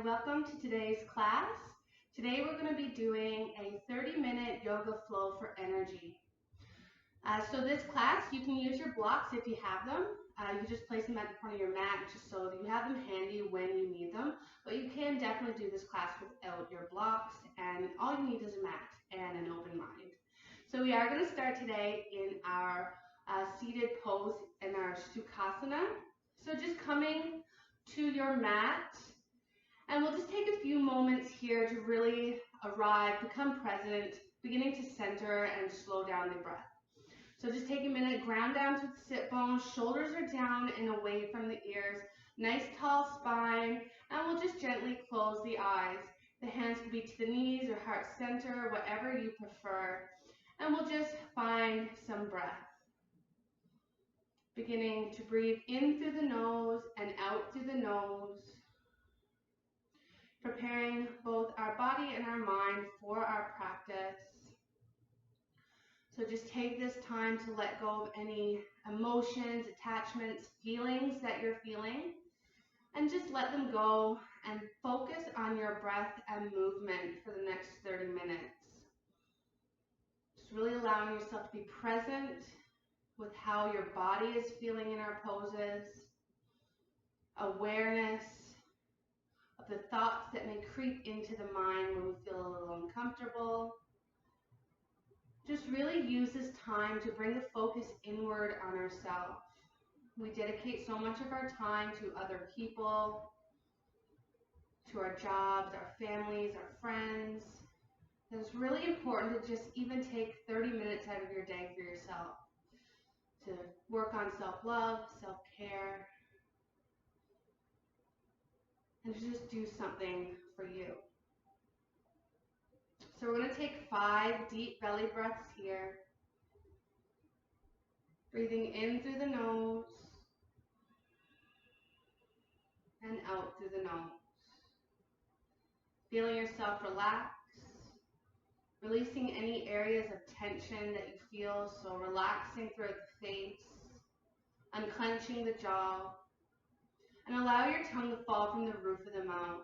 welcome to today's class. Today we're going to be doing a 30-minute yoga flow for energy. So this class, you can use your blocks if you have them. You can just place them at the front of your mat just so that you have them handy when you need them. But you can definitely do this class without your blocks, and all you need is a mat and an open mind. So we are going to start today in our seated pose in our Sukhasana. So just coming to your mat, and we'll just take a few moments here to really arrive, become present, beginning to center and slow down the breath. So just take a minute, ground down to the sit bones, shoulders are down and away from the ears, nice tall spine, and we'll just gently close the eyes. The hands can be to the knees or heart center, whatever you prefer, and we'll just find some breath. Beginning to breathe in through the nose and out through the nose. Preparing both our body and our mind for our practice. So just take this time to let go of any emotions, attachments, feelings that you're feeling, and just let them go and focus on your breath and movement for the next 30 minutes. Just really allowing yourself to be present with how your body is feeling in our poses, awareness of the thoughts that may creep into the mind when we feel a little uncomfortable. Just really use this time to bring the focus inward on ourselves. We dedicate so much of our time to other people, to our jobs, our families, our friends. It's really important to just even take 30 minutes out of your day for yourself, to work on self-love, self-care, and to just do something for you. So we're going to take 5 deep belly breaths here. Breathing in through the nose and out through the nose. Feeling yourself relax. Releasing any areas of tension that you feel, so relaxing throughout the face, unclenching the jaw, and allow your tongue to fall from the roof of the mouth.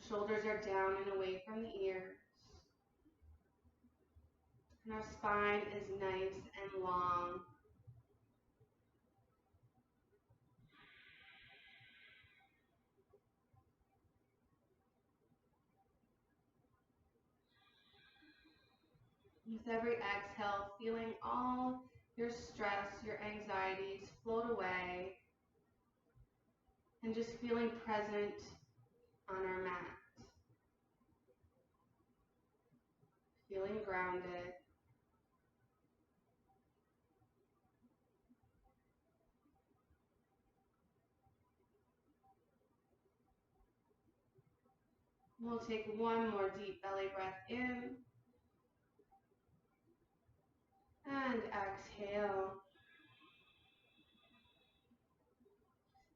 Shoulders are down and away from the ears. And our spine is nice and long. With every exhale, feeling all your stress, your anxieties float away, and just feeling present on our mat. Feeling grounded. We'll take one more deep belly breath in. And exhale.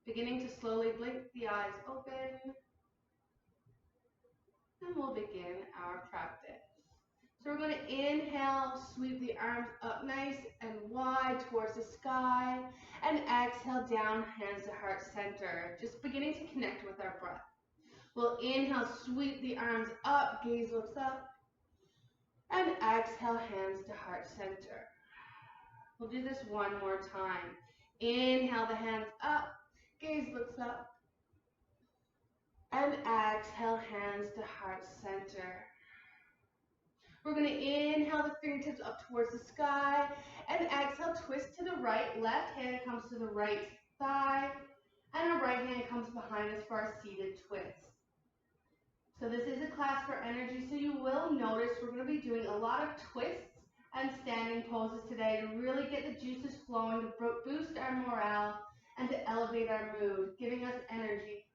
Beginning to slowly blink the eyes open. And we'll begin our practice. So we're going to inhale, sweep the arms up nice and wide towards the sky. And exhale down, hands to heart center. Just beginning to connect with our breath. We'll inhale, sweep the arms up, gaze looks up. And exhale, hands to heart center. We'll do this one more time. Inhale, the hands up, gaze looks up. And exhale, hands to heart center. We're going to inhale the fingertips up towards the sky. And exhale, twist to the right. Left hand comes to the right thigh. And our right hand comes behind us for our seated twist. So this is a class for energy, so you will notice we're going to be doing a lot of twists and standing poses today to really get the juices flowing, to boost our morale, and to elevate our mood, giving us energy.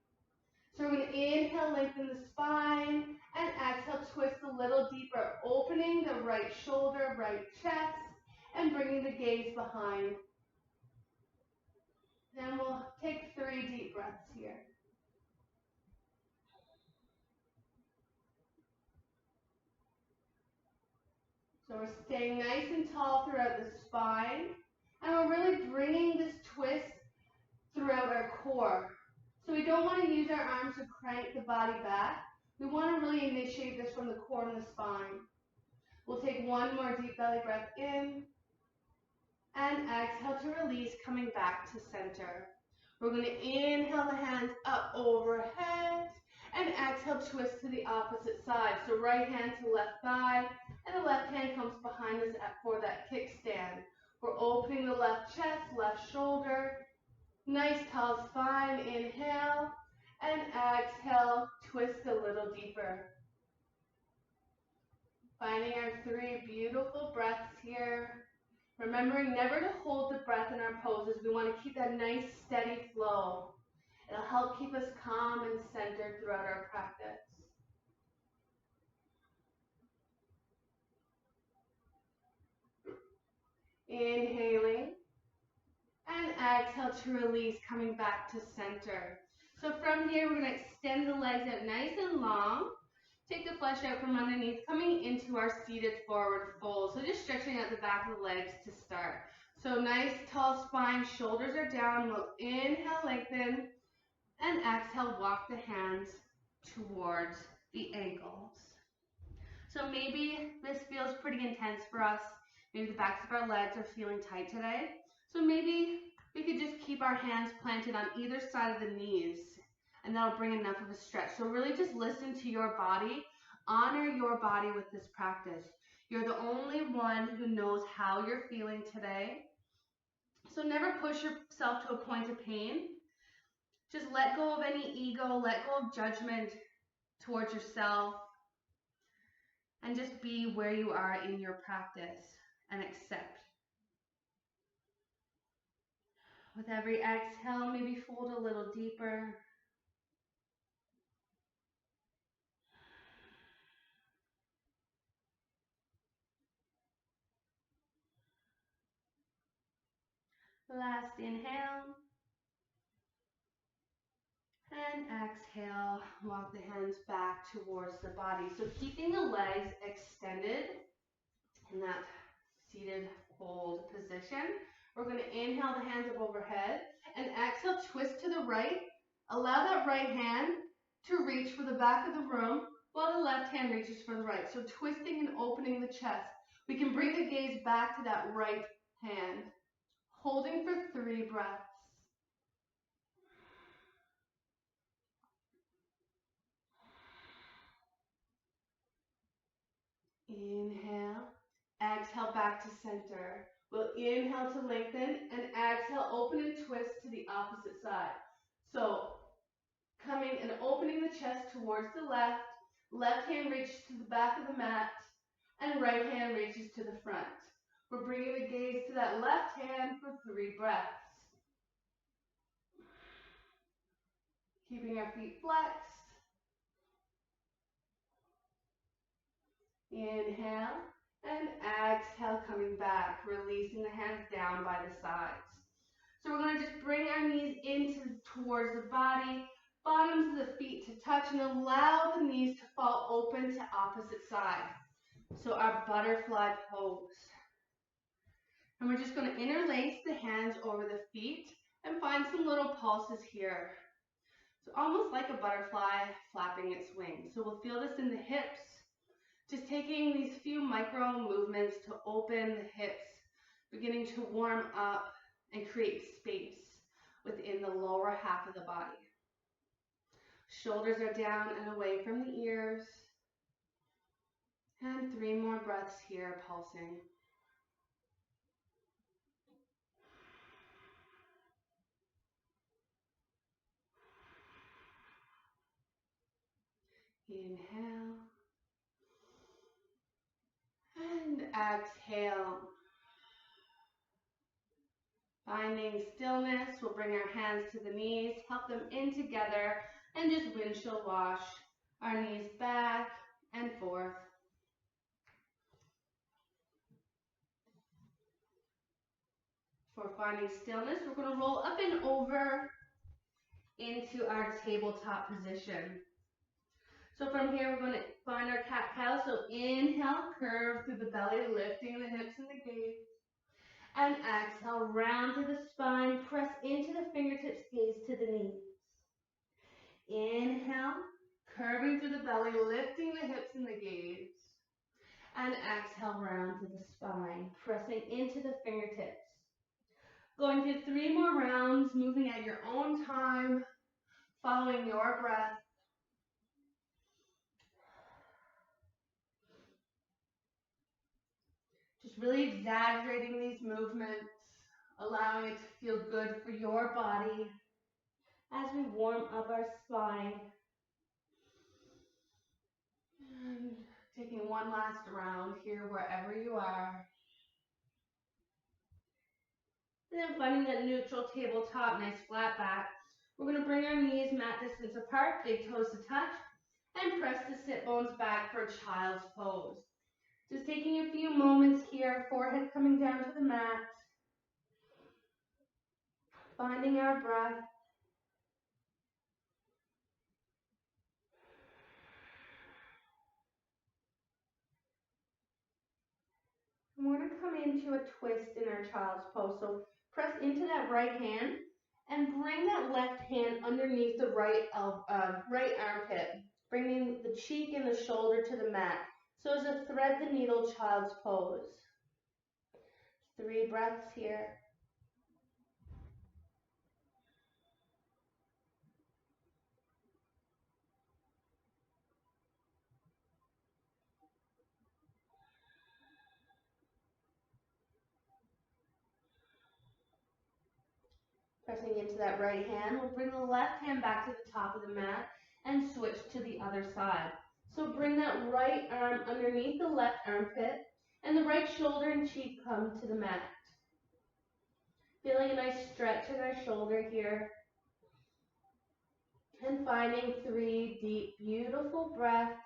So we're going to inhale, lengthen the spine, and exhale, twist a little deeper, opening the right shoulder, right chest, and bringing the gaze behind. Then we'll take 3 deep breaths here. So we're staying nice and tall throughout the spine, and we're really bringing this twist throughout our core. So we don't want to use our arms to crank the body back. We want to really initiate this from the core and the spine. We'll take one more deep belly breath in and exhale to release, coming back to center. We're going to inhale the hands up overhead and exhale, twist to the opposite side. So right hand to left thigh and the left hand comes behind us for that kickstand. We're opening the left chest, left shoulder. Nice tall spine, inhale, and exhale, twist a little deeper. Finding our 3 beautiful breaths here. Remembering never to hold the breath in our poses. We want to keep that nice steady flow. It'll help keep us calm and centered throughout our practice. Inhaling. And exhale to release, coming back to center. So from here, we're going to extend the legs out nice and long. Take the flesh out from underneath, coming into our seated forward fold. So just stretching out the back of the legs to start. So nice tall spine, shoulders are down. We'll inhale, lengthen, and exhale, walk the hands towards the ankles. So maybe this feels pretty intense for us. Maybe the backs of our legs are feeling tight today. So maybe we could just keep our hands planted on either side of the knees, and that'll bring enough of a stretch. So really just listen to your body. Honor your body with this practice. You're the only one who knows how you're feeling today. So never push yourself to a point of pain. Just let go of any ego, let go of judgment towards yourself, and just be where you are in your practice and accept. With every exhale, maybe fold a little deeper. Last inhale. And exhale, walk the hands back towards the body. So keeping the legs extended in that seated fold position. We're going to inhale the hands up overhead and exhale, twist to the right. Allow that right hand to reach for the back of the room while the left hand reaches for the right. So twisting and opening the chest. We can bring the gaze back to that right hand. Holding for 3 breaths. Inhale, exhale back to center. We'll inhale to lengthen and exhale, open and twist to the opposite side. So coming and opening the chest towards the left, left hand reaches to the back of the mat, and right hand reaches to the front. We're bringing the gaze to that left hand for 3 breaths. Keeping our feet flexed. Inhale and exhale, coming back, releasing the hands down by the sides. So we're going to just bring our knees towards the body, bottoms of the feet to touch, and allow the knees to fall open to opposite side. So our butterfly pose. And we're just going to interlace the hands over the feet and find some little pulses here. So almost like a butterfly flapping its wings. So we'll feel this in the hips. Just taking these few micro movements to open the hips, beginning to warm up and create space within the lower half of the body. Shoulders are down and away from the ears. And 3 more breaths here, pulsing. Inhale. And exhale. Finding stillness, we'll bring our hands to the knees, help them in together, and just windshield wash our knees back and forth. For finding stillness, we're going to roll up and over into our tabletop position. So from here, we're going to find our cat-cow. So inhale, curve through the belly, lifting the hips and the gaze. And exhale, round through the spine, press into the fingertips, gaze to the knees. Inhale, curving through the belly, lifting the hips and the gaze. And exhale, round to the spine, pressing into the fingertips. Going through 3 more rounds, moving at your own time, following your breath. Just really exaggerating these movements, allowing it to feel good for your body as we warm up our spine. And taking one last round here, wherever you are. And then finding that neutral tabletop, nice flat back. We're going to bring our knees mat distance apart, big toes to touch, and press the sit bones back for child's pose. Just taking a few moments here, forehead coming down to the mat. Finding our breath. And we're going to come into a twist in our child's pose. So press into that right hand and bring that left hand underneath the right armpit, bringing the cheek and the shoulder to the mat. So as a thread the needle child's pose. 3 breaths here. Pressing into that right hand, we'll bring the left hand back to the top of the mat and switch to the other side. So bring that right arm underneath the left armpit and the right shoulder and cheek come to the mat. Feeling a nice stretch in our shoulder here. And finding 3 deep, beautiful breaths.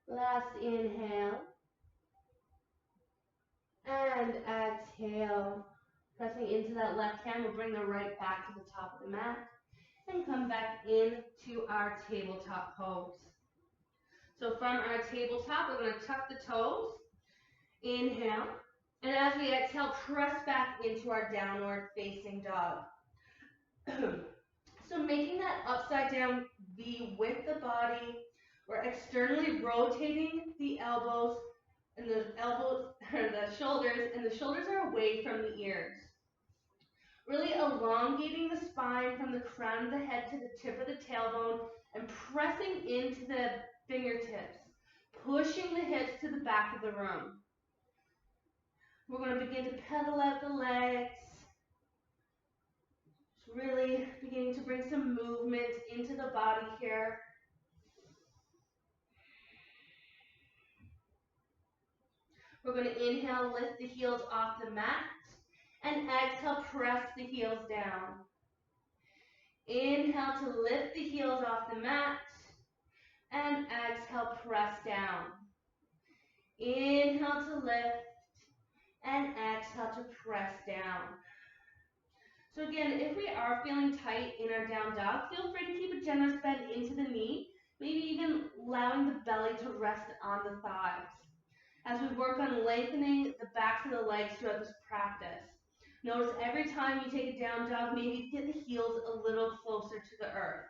Last inhale. And exhale. Pressing into that left hand, we'll bring the right back to the top of the mat and come back into our tabletop pose. So from our tabletop, we're going to tuck the toes, inhale, and as we exhale, press back into our downward facing dog. So making that upside down V with the body, we're externally rotating the elbows and the shoulders, and the shoulders are away from the ears. Really elongating the spine from the crown of the head to the tip of the tailbone and pressing into the fingertips, pushing the hips to the back of the room. We're going to begin to pedal out the legs. Just really beginning to bring some movement into the body here. We're going to inhale, lift the heels off the mat, and exhale, press the heels down. Inhale to lift the heels off the mat, and exhale, press down. Inhale to lift, and exhale to press down. So again, if we are feeling tight in our down dog, feel free to keep a generous bend into the knee, maybe even allowing the belly to rest on the thighs. As we work on lengthening the backs of the legs throughout this practice. Notice every time you take a down dog, maybe get the heels a little closer to the earth.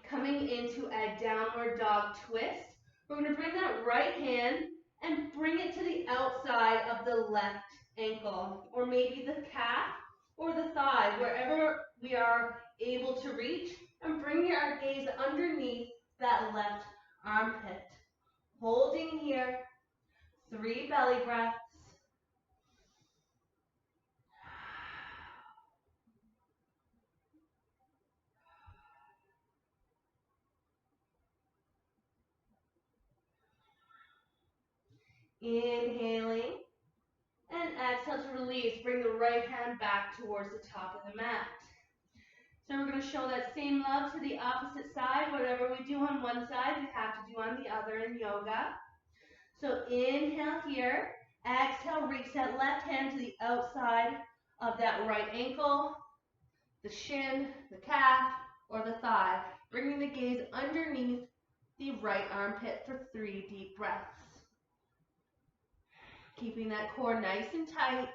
Coming into a downward dog twist, we're going to bring that right hand and bring it to the outside of the left ankle, or maybe the calf or the thigh, wherever we are able to reach, and bring our gaze underneath that left armpit. Holding here, 3 belly breaths. Inhaling, and exhale to release. Bring the right hand back towards the top of the mat. So we're going to show that same love to the opposite side. Whatever we do on one side, we have to do on the other in yoga. So inhale here. Exhale, reach that left hand to the outside of that right ankle, the shin, the calf. or the thigh. Bringing the gaze underneath the right armpit for 3 deep breaths. Keeping that core nice and tight.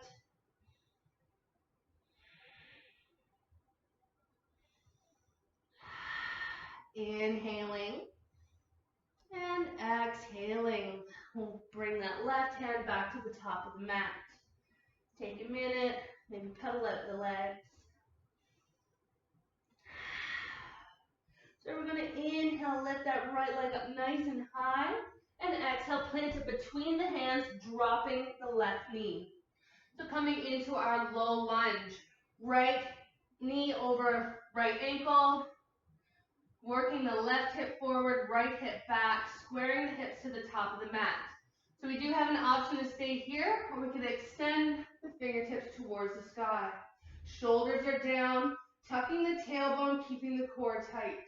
Inhaling and exhaling. We'll bring that left hand back to the top of the mat. Take a minute, maybe pedal out the legs. So we're going to inhale, lift that right leg up nice and high, and exhale, plant it between the hands, dropping the left knee. So coming into our low lunge, right knee over right ankle, working the left hip forward, right hip back, squaring the hips to the top of the mat. So we do have an option to stay here, or we can extend the fingertips towards the sky. Shoulders are down, tucking the tailbone, keeping the core tight.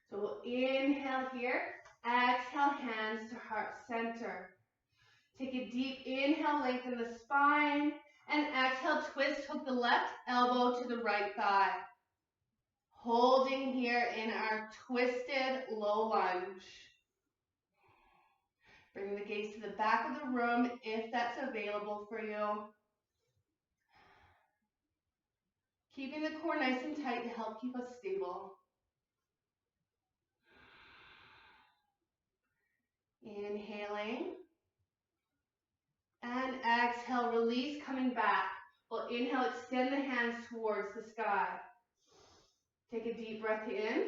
So we'll inhale here, exhale, hands to heart center. Take a deep inhale, lengthen the spine, and exhale, twist, hook the left elbow to the right thigh. Holding here in our twisted low lunge. Bring the gaze to the back of the room if that's available for you. Keeping the core nice and tight to help keep us stable. Inhaling. And exhale, release, coming back. We'll inhale, extend the hands towards the sky. Take a deep breath in.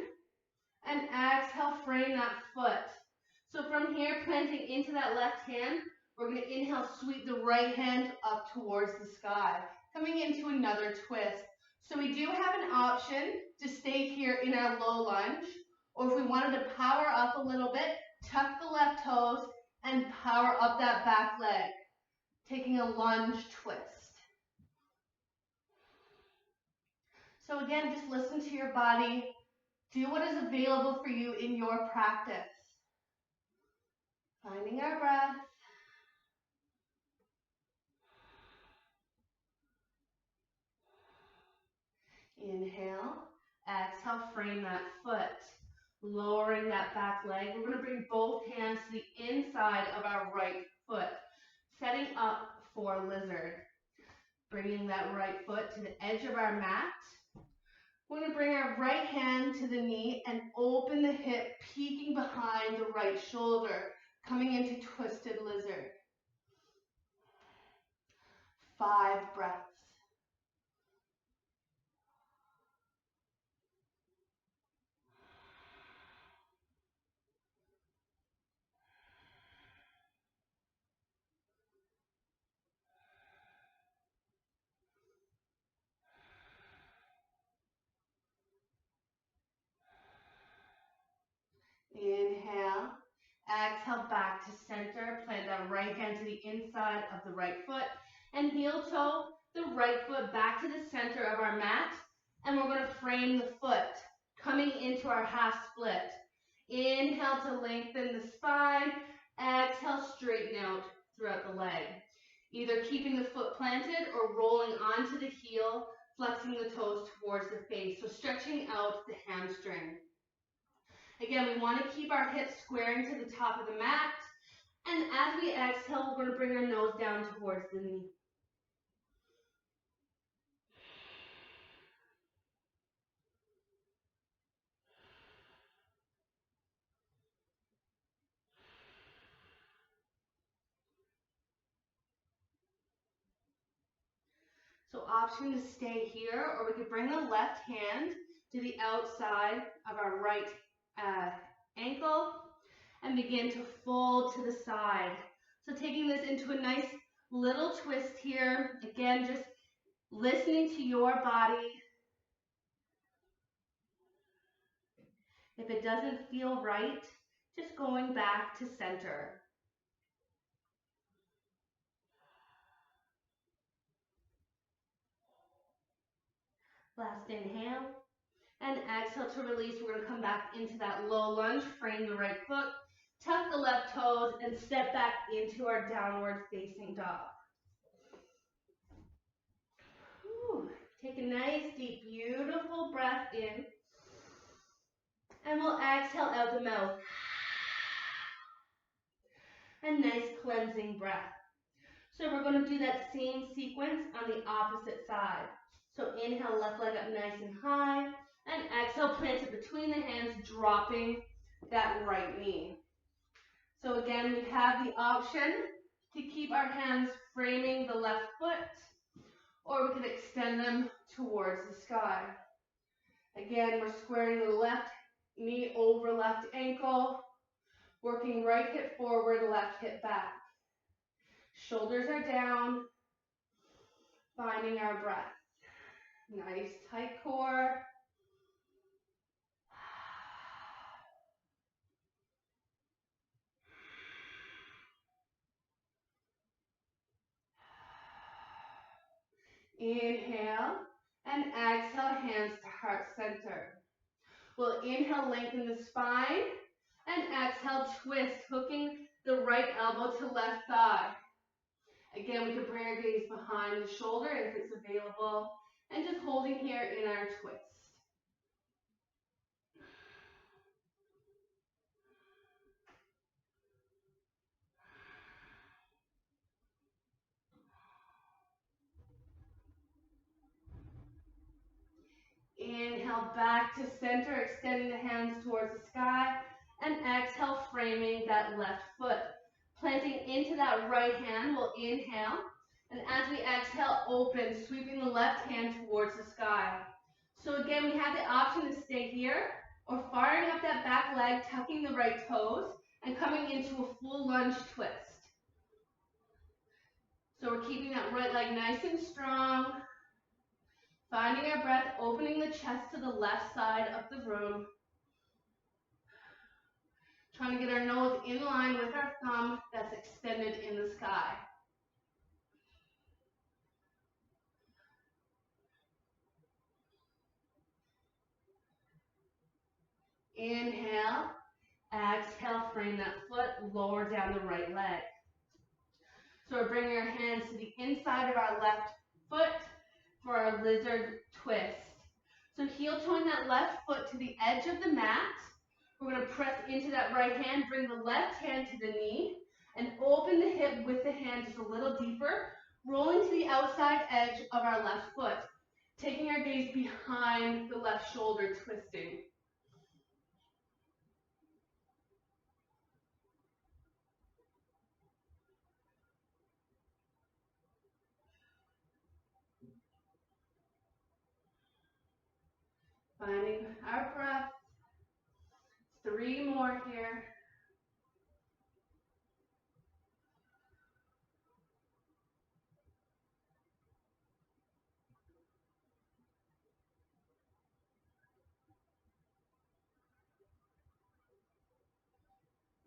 And exhale, frame that foot. So from here, planting into that left hand, we're going to inhale, sweep the right hand up towards the sky. Coming into another twist. So we do have an option to stay here in our low lunge, or if we wanted to power up a little bit, tuck the left toes and power up that back leg. Taking a lunge twist. So again, just listen to your body. Do what is available for you in your practice. Finding our breath. Inhale. Exhale, frame that foot. Lowering that back leg. We're going to bring both hands to the inside of our right foot. Setting up for lizard. Bringing that right foot to the edge of our mat. We're going to bring our right hand to the knee and open the hip, peeking behind the right shoulder, coming into twisted lizard. 5 breaths. Inhale. Exhale, back to center. Plant that right hand to the inside of the right foot. And heel toe the right foot back to the center of our mat. And we're going to frame the foot, coming into our half split. Inhale to lengthen the spine. Exhale, straighten out throughout the leg. Either keeping the foot planted or rolling onto the heel, flexing the toes towards the face. So stretching out the hamstring. Again, we want to keep our hips squaring to the top of the mat. And as we exhale, we're going to bring our nose down towards the knee. So option to stay here, or we could bring the left hand to the outside of our right ankle and begin to fold to the side. So taking this into a nice little twist here. Again, just listening to your body. If it doesn't feel right, just going back to center. Last inhale. And exhale to release. We're going to come back into that low lunge. Frame the right foot. tuck the left toes, and step back into our downward facing dog. Whew. Take a nice, deep, beautiful breath in. And we'll exhale out the mouth. A nice cleansing breath. So we're going to do that same sequence on the opposite side. So inhale, left leg up nice and high. And exhale, plant it between the hands, dropping that right knee. So again, we have the option to keep our hands framing the left foot, or we can extend them towards the sky. Again, we're squaring the left knee over left ankle, working right hip forward, left hip back. Shoulders are down, finding our breath. Nice tight core. Inhale and exhale, hands to heart center. We'll inhale, lengthen the spine, and exhale, twist, hooking the right elbow to left thigh. Again, we can bring our gaze behind the shoulder if it's available, and just holding here in our twist. Inhale back to center, extending the hands towards the sky, and exhale, framing that left foot. Planting into that right hand, we'll inhale, and as we exhale, open, sweeping the left hand towards the sky. So again, we have the option to stay here, or firing up that back leg, tucking the right toes, and coming into a full lunge twist. So we're keeping that right leg nice and strong, finding our breath, opening the chest to the left side of the room. Trying to get our nose in line with our thumb that's extended in the sky. Inhale, exhale, frame that foot, lower down the right leg. So we're bringing our hands to the inside of our left foot for our lizard twist. So heel toeing that left foot to the edge of the mat. We're going to press into that right hand, bring the left hand to the knee, and open the hip with the hand just a little deeper, rolling to the outside edge of our left foot, taking our gaze behind the left shoulder, twisting. Finding our breath. 3 more here.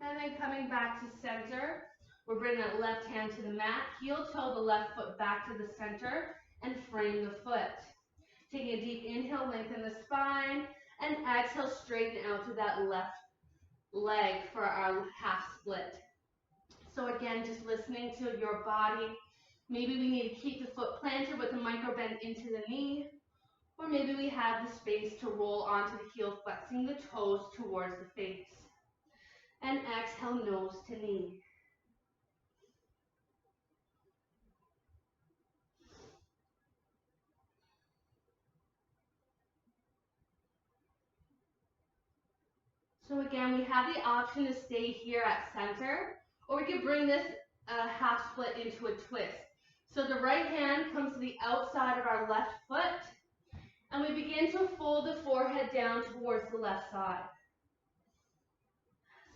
And then coming back to center, we're bringing that left hand to the mat, heel toe the left foot back to the center, and frame the foot. Taking a deep inhale, lengthen the spine, and exhale, straighten out to that left leg for our half split. So again, just listening to your body. Maybe we need to keep the foot planted with a micro bend into the knee, or maybe we have the space to roll onto the heel, flexing the toes towards the face. And exhale, nose to knee. So again, we have the option to stay here at center, or we could bring this half split into a twist. So the right hand comes to the outside of our left foot, and we begin to fold the forehead down towards the left side.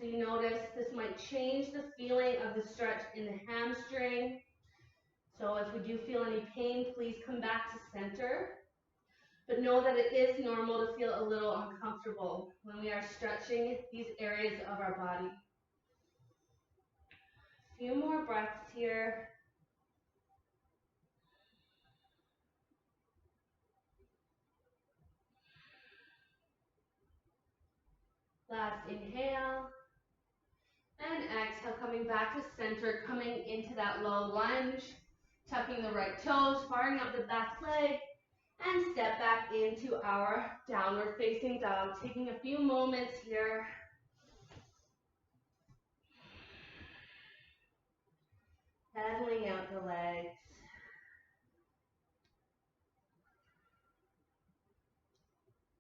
So you notice this might change the feeling of the stretch in the hamstring. So if we do feel any pain, please come back to center. But know that it is normal to feel a little uncomfortable when we are stretching these areas of our body. A few more breaths here. Last inhale. coming back to center, coming into that low lunge, tucking the right toes, firing up the back leg, and step back into our downward facing dog. Taking a few moments here. Pedaling out the legs.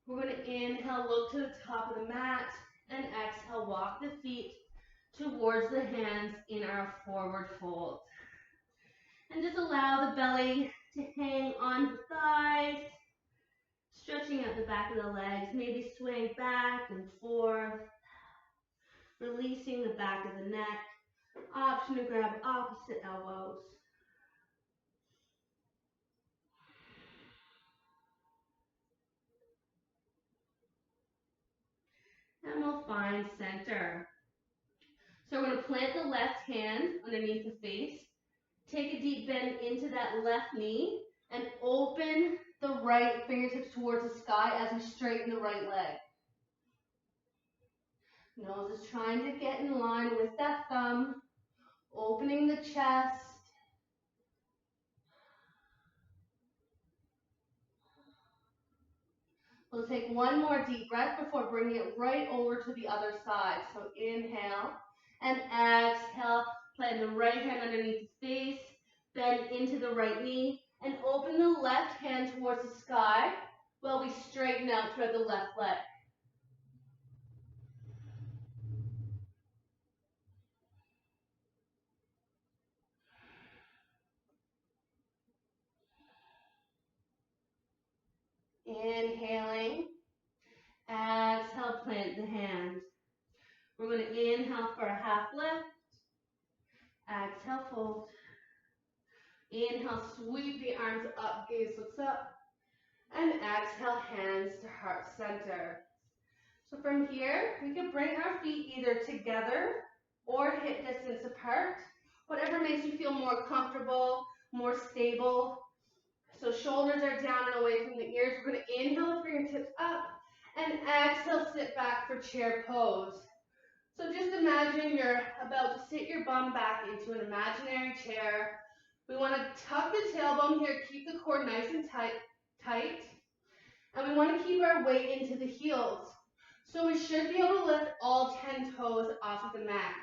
We're going to inhale, look to the top of the mat, and exhale, walk the feet towards the hands in our forward fold. And just allow the belly to hang on the thighs, stretching out the back of the legs, maybe swaying back and forth, releasing the back of the neck. Option to grab opposite elbows. And we'll find center. So we're going to plant the left hand underneath the face. Take a deep bend into that left knee and open the right fingertips towards the sky as we straighten the right leg. Nose is trying to get in line with that thumb, opening the chest. We'll take one more deep breath before bringing it right over to the other side. So inhale and exhale. Plant the right hand underneath the face, bend into the right knee, and open the left hand towards the sky while we straighten out through the left leg. Inhaling, exhale, plant the hand. We're going to inhale for a half lift. Exhale, fold. Inhale, sweep the arms up, gaze looks up. And exhale, hands to heart center. So from here, we can bring our feet either together or hip distance apart. Whatever makes you feel more comfortable, more stable. So shoulders are down and away from the ears. We're going to inhale the fingertips up and exhale, sit back for chair pose. So just imagine you're about to sit your bum back into an imaginary chair. We want to tuck the tailbone here, keep the core nice and tight. And we want to keep our weight into the heels. So we should be able to lift all 10 toes off of the mat.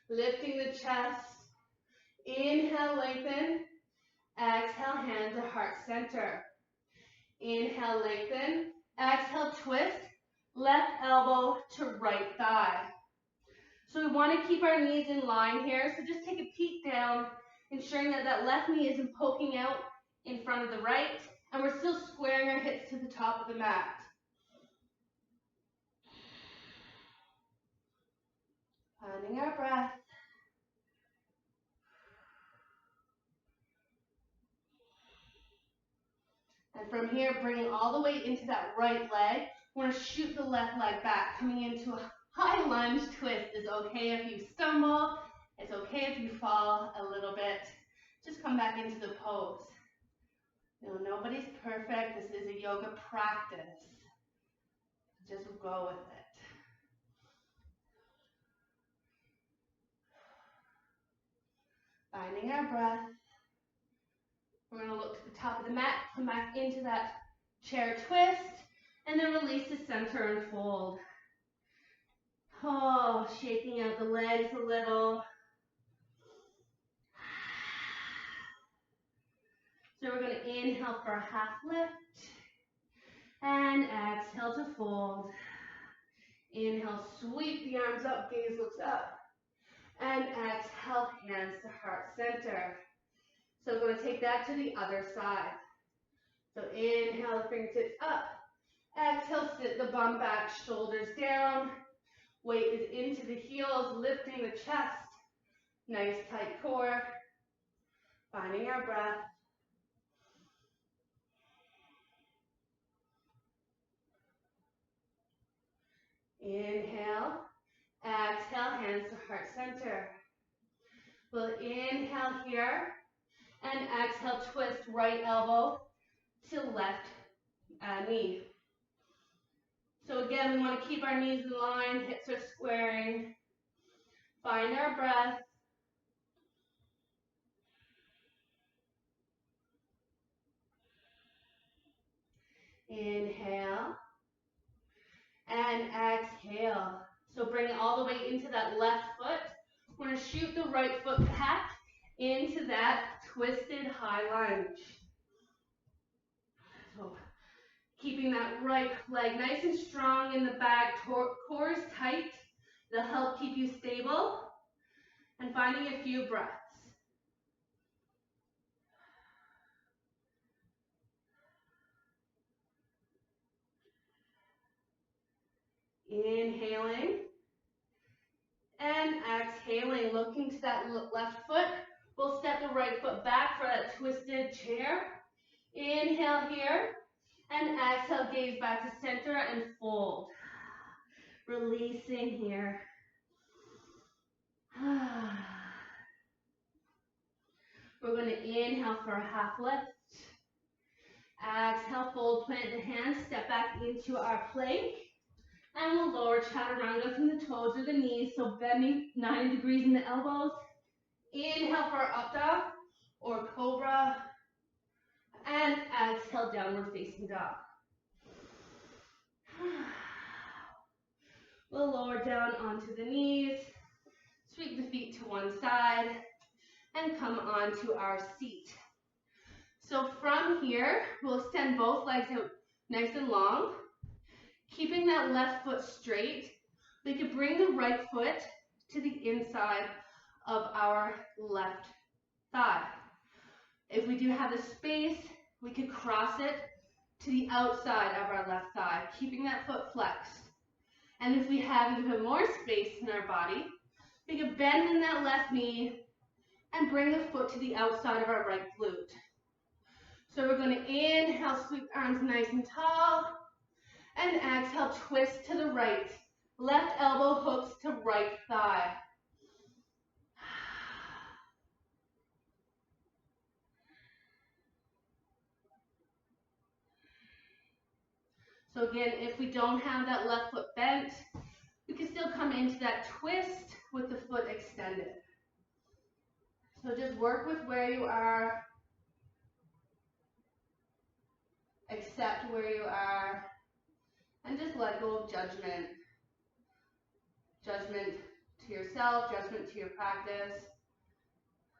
Lifting the chest. Inhale, lengthen. Exhale, hand to heart center. Inhale, lengthen. Exhale, twist. Left elbow to right thigh. So we want to keep our knees in line here. So just take a peek down, ensuring that that left knee isn't poking out in front of the right. And we're still squaring our hips to the top of the mat. Finding our breath. And from here, bringing all the weight into that right leg. We're going to shoot the left leg back, coming into a high lunge twist. It's okay if you stumble. It's okay if you fall a little bit. Just come back into the pose. You know, nobody's perfect. This is a yoga practice. Just go with it. Finding our breath. We're going to look to the top of the mat, come back into that chair twist, and then release to center and fold. Oh, shaking out the legs a little. So we're going to inhale for a half lift, and exhale to fold. Inhale, sweep the arms up, gaze looks up, and exhale, hands to heart center. So we're going to take that to the other side. So inhale, the fingertips up. Exhale, sit the bum back, shoulders down. Weight is into the heels, lifting the chest. Nice tight core. Finding our breath. Inhale. Exhale, hands to heart center. We'll inhale here. And exhale, twist right elbow to left knee. So again, we want to keep our knees in line, hips are squaring. Find our breath. Inhale and exhale. So bring it all the way into that left foot. We're going to shoot the right foot back into that twisted high lunge. So keeping that right leg nice and strong in the back, core is tight. It'll help keep you stable. And finding a few breaths. Inhaling and exhaling, looking to that left foot. We'll step the right foot back for that twisted chair. Inhale here and exhale, gaze back to center and fold. Releasing here. We're going to inhale for a half lift. Exhale, fold, plant the hands, step back into our plank. And we'll lower chaturanga from the toes or the knees, so bending 90 degrees in the elbows. Inhale for up dog or cobra. And exhale, downward facing dog. We'll lower down onto the knees, sweep the feet to one side, and come onto our seat. So from here, we'll extend both legs out nice and long. Keeping that left foot straight, we could bring the right foot to the inside of our left thigh. If we do have the space, we could cross it to the outside of our left thigh, keeping that foot flexed. And if we have even more space in our body, we could bend in that left knee and bring the foot to the outside of our right glute. So we're going to inhale, sweep arms nice and tall, and exhale, twist to the right. Left elbow hooks to right thigh. So again, if we don't have that left foot bent, we can still come into that twist with the foot extended. So just work with where you are. Accept where you are. And just let go of judgment. Judgment to yourself, judgment to your practice.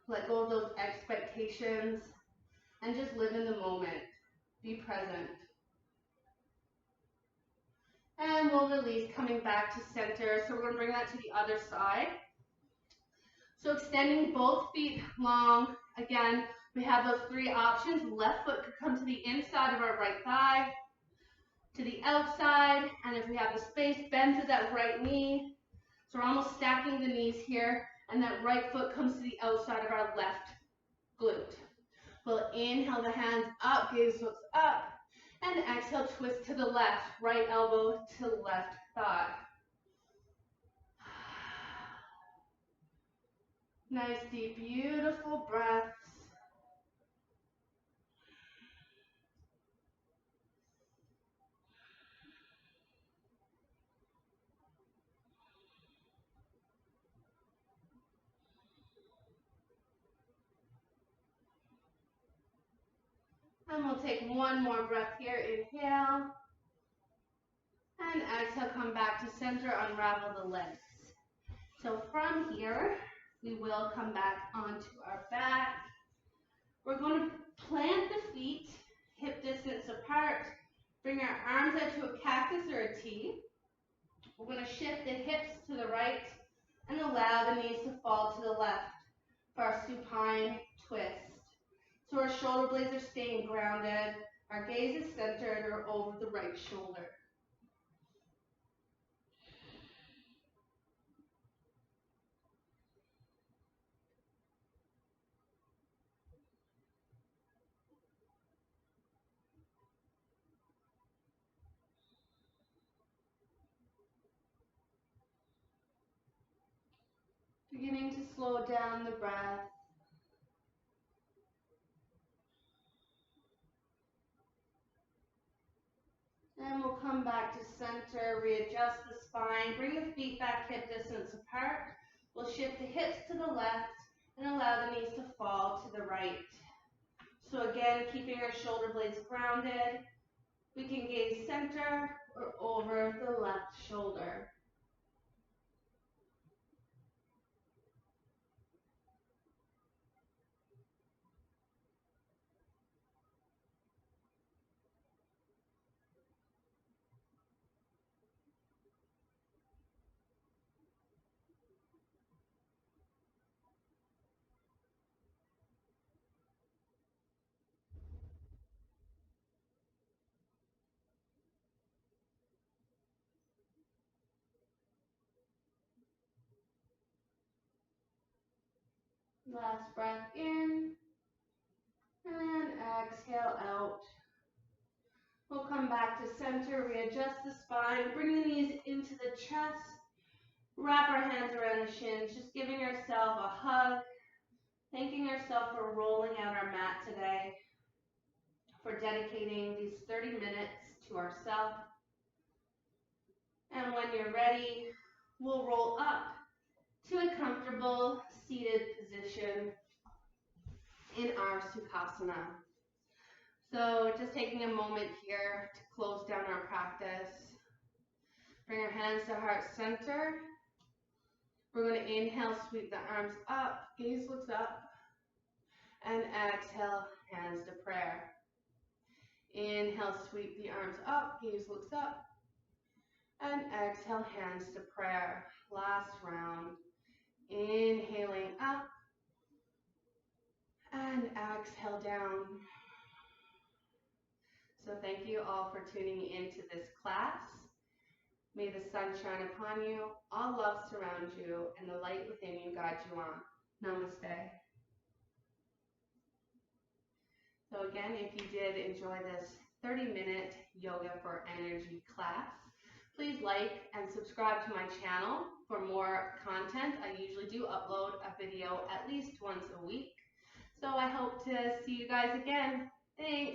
Let go of those expectations. And just live in the moment. Be present. And we'll release, coming back to center. So we're going to bring that to the other side. So extending both feet long. Again, we have those three options. Left foot could come to the inside of our right thigh, to the outside, and if we have the space, bend through that right knee. So we're almost stacking the knees here, and that right foot comes to the outside of our left glute. We'll inhale the hands up, gaze looks up, and exhale, twist to the left, right elbow to left thigh. Nice, deep, beautiful breaths. And we'll take one more breath here. Inhale. And exhale, come back to center, unravel the legs. So from here, we will come back onto our back. We're going to plant the feet hip distance apart. Bring our arms out to a cactus or a T. We're going to shift the hips to the right and allow the knees to fall to the left for our supine twist. So our shoulder blades are staying grounded. Our gaze is centered or over the right shoulder. Beginning to slow down the breath. And we'll come back to center, readjust the spine, bring the feet back hip distance apart. We'll shift the hips to the left and allow the knees to fall to the right. So again, keeping our shoulder blades grounded, we can gaze center or over the left shoulder. Last breath in and exhale out. We'll come back to center, readjust the spine, bring the knees into the chest, wrap our hands around the shins, just giving ourselves a hug, thanking ourselves for rolling out our mat today, for dedicating these 30 minutes to ourselves. And when you're ready, we'll roll up to a comfortable seated position in our Sukhasana. So just taking a moment here to close down our practice. Bring our hands to heart center. We're going to inhale, sweep the arms up, gaze looks up, and exhale, hands to prayer. Inhale, sweep the arms up, gaze looks up, and exhale, hands to prayer. Last round. Inhaling up, and exhale down. So thank you all for tuning into this class. May the sun shine upon you, all love surround you, and the light within you guide you on. Namaste. So again, if you did enjoy this 30-minute Yoga for Energy class, please like and subscribe to my channel for more content. I usually do upload a video at least once a week. So I hope to see you guys again. Thanks.